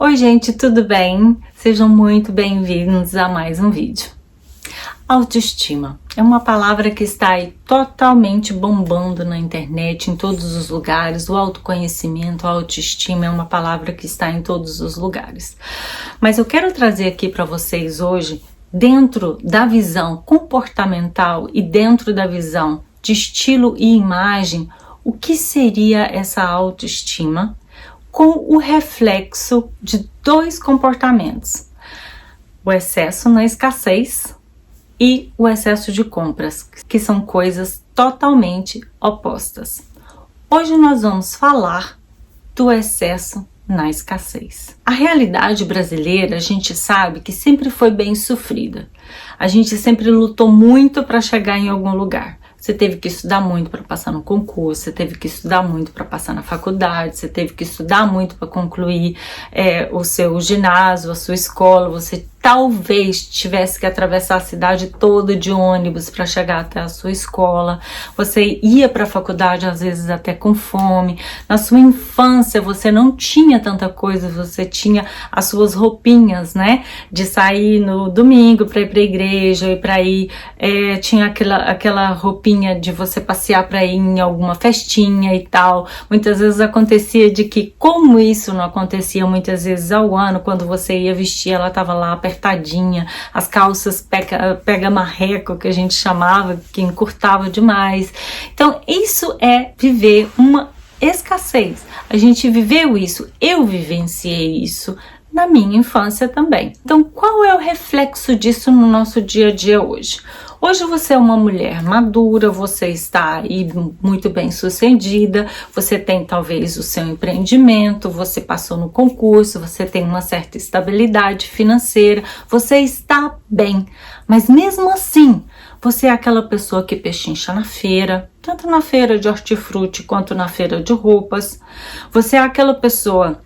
Oi gente, tudo bem? Sejam muito bem-vindos a mais um vídeo. Autoestima é uma palavra que está aí totalmente bombando na internet, em todos os lugares. O autoconhecimento, a autoestima é uma palavra que está em todos os lugares. Mas eu quero trazer aqui para vocês hoje, dentro da visão comportamental e dentro da visão de estilo e imagem, o que seria essa autoestima com o reflexo de dois comportamentos: o excesso na escassez e o excesso de compras, que são coisas totalmente opostas. Hoje nós vamos falar do excesso na escassez. A realidade brasileira, a gente sabe que sempre foi bem sofrida. A gente sempre lutou muito para chegar em algum lugar. Você teve que estudar muito para passar no concurso, você teve que estudar muito para passar na faculdade, você teve que estudar muito para concluir o seu ginásio, a sua escola. Você talvez tivesse que atravessar a cidade toda de ônibus para chegar até a sua escola. Você ia para a faculdade às vezes até com fome. Na sua infância você não tinha tanta coisa, você tinha as suas roupinhas, né? De sair no domingo para ir para a igreja e para ir, tinha aquela roupinha de você passear para ir em alguma festinha e tal. Muitas vezes acontecia de que, como isso não acontecia muitas vezes ao ano, quando você ia vestir, ela estava lá apertadinha, as calças pega marreco, que a gente chamava, que encurtava demais. Então isso é viver uma escassez. A gente viveu isso, eu vivenciei isso na minha infância também. Então qual é o reflexo disso no nosso dia a dia hoje? Hoje você é uma mulher madura, você está aí muito bem sucedida, você tem talvez o seu empreendimento, você passou no concurso, você tem uma certa estabilidade financeira, você está bem. Mas mesmo assim, você é aquela pessoa que pechincha na feira, tanto na feira de hortifruti quanto na feira de roupas. Você é aquela pessoa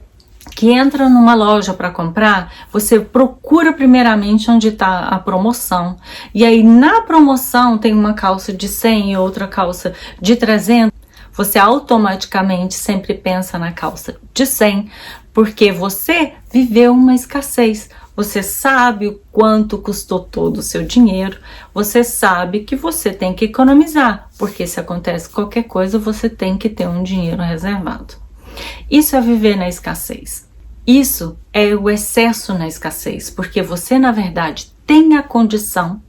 que entra numa loja para comprar, você procura primeiramente onde está a promoção, e aí na promoção tem uma calça de 100 e outra calça de 300, você automaticamente sempre pensa na calça de 100, porque você viveu uma escassez. Você sabe o quanto custou todo o seu dinheiro, você sabe que você tem que economizar, porque se acontece qualquer coisa, você tem que ter um dinheiro reservado. Isso é viver na escassez. Isso é o excesso na escassez, porque você, na verdade, tem a condição,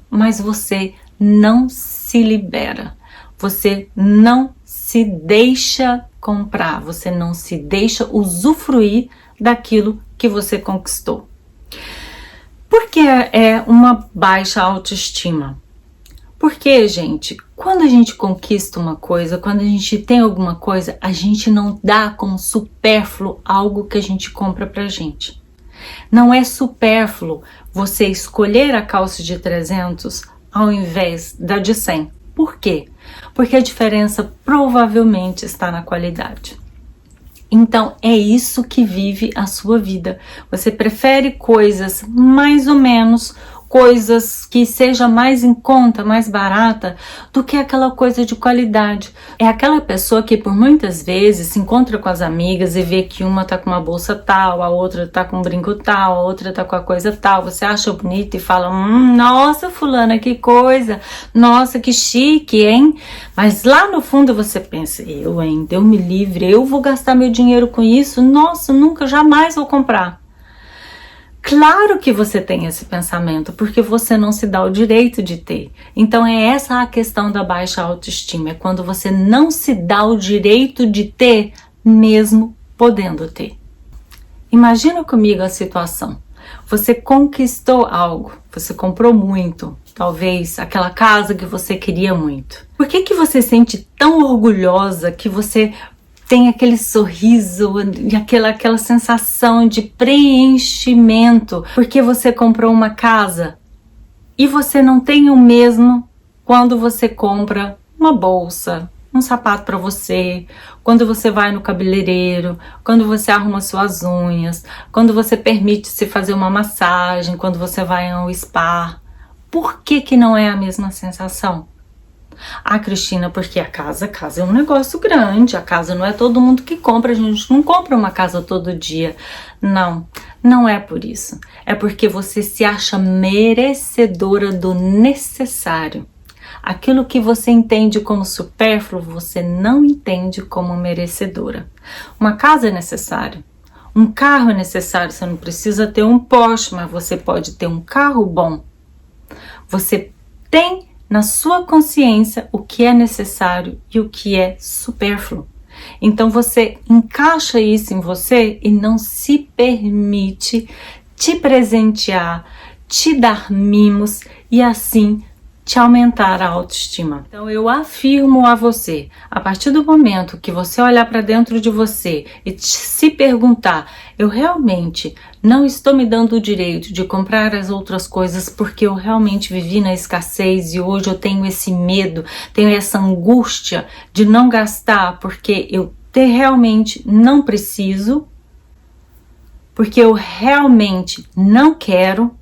mas você não se libera. Você não se deixa comprar, você não se deixa usufruir daquilo que você conquistou. Por que é uma baixa autoestima? Porque, gente, quando a gente conquista uma coisa, quando a gente tem alguma coisa, a gente não dá como supérfluo algo que a gente compra pra gente. Não é supérfluo você escolher a calça de 300 ao invés da de 100. Por quê? Porque a diferença provavelmente está na qualidade. Então é isso que vive a sua vida. Você prefere coisas mais ou menos, coisas que seja mais em conta, mais barata, do que aquela coisa de qualidade. É aquela pessoa que por muitas vezes se encontra com as amigas e vê que uma tá com uma bolsa tal, a outra tá com um brinco tal, a outra tá com a coisa tal, você acha bonito e fala, nossa fulana, que coisa, nossa, que chique, hein? Mas lá no fundo você pensa, Deus me livre, eu vou gastar meu dinheiro com isso? Nossa, nunca, jamais vou comprar. Claro que você tem esse pensamento, porque você não se dá o direito de ter. Então é essa a questão da baixa autoestima, é quando você não se dá o direito de ter, mesmo podendo ter. Imagina comigo a situação. Você conquistou algo, você comprou muito, talvez aquela casa que você queria muito. Por que você sente tão orgulhosa que você tem aquele sorriso e aquela sensação de preenchimento porque você comprou uma casa e você não tem o mesmo quando você compra uma bolsa, um sapato para você, quando você vai no cabeleireiro, quando você arruma suas unhas, quando você permite se fazer uma massagem, quando você vai ao spa. Por que não é a mesma sensação? Ah, Cristina, porque a casa é um negócio grande, a casa não é todo mundo que compra, a gente não compra uma casa todo dia. Não, não é por isso. É porque você se acha merecedora do necessário. Aquilo que você entende como supérfluo, você não entende como merecedora. Uma casa é necessária. Um carro é necessário, você não precisa ter um Porsche, mas você pode ter um carro bom. Você tem na sua consciência o que é necessário e o que é supérfluo. Então você encaixa isso em você e não se permite te presentear, te dar mimos e assim te aumentar a autoestima. Então eu afirmo a você, a partir do momento que você olhar para dentro de você e se perguntar, eu realmente não estou me dando o direito de comprar as outras coisas porque eu realmente vivi na escassez e hoje eu tenho esse medo, tenho essa angústia de não gastar porque eu realmente não preciso, porque eu realmente não quero.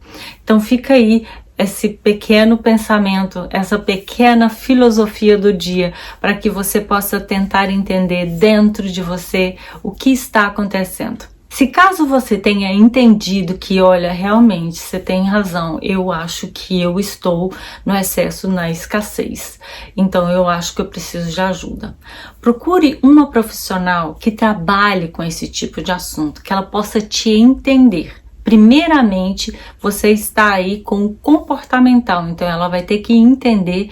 Então fica aí esse pequeno pensamento, essa pequena filosofia do dia, para que você possa tentar entender dentro de você o que está acontecendo. Se caso você tenha entendido que, olha, realmente você tem razão, eu acho que eu estou no excesso, na escassez, então eu acho que eu preciso de ajuda. Procure uma profissional que trabalhe com esse tipo de assunto, que ela possa te entender. Primeiramente, você está aí com o comportamental, então ela vai ter que entender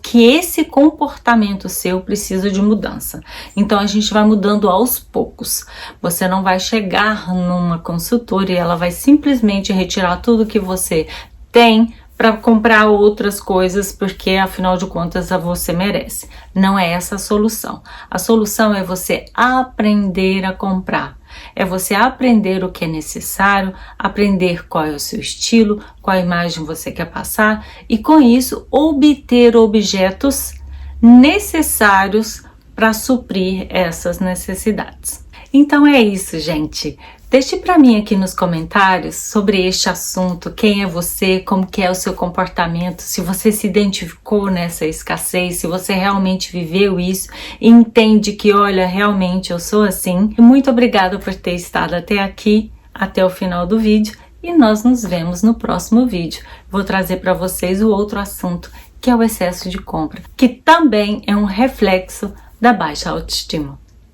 que esse comportamento seu precisa de mudança. Então a gente vai mudando aos poucos. Você não vai chegar numa consultora e ela vai simplesmente retirar tudo que você tem para comprar outras coisas, porque afinal de contas você merece. Não é essa a solução. A solução é você aprender a comprar. É você aprender o que é necessário, aprender qual é o seu estilo, qual imagem você quer passar e com isso obter objetos necessários para suprir essas necessidades. Então é isso, gente. Deixe para mim aqui nos comentários sobre este assunto, quem é você, como que é o seu comportamento, se você se identificou nessa escassez, se você realmente viveu isso e entende que, olha, realmente eu sou assim. E muito obrigada por ter estado até aqui, até o final do vídeo, e nós nos vemos no próximo vídeo. Vou trazer para vocês o outro assunto, que é o excesso de compra, que também é um reflexo da baixa autoestima.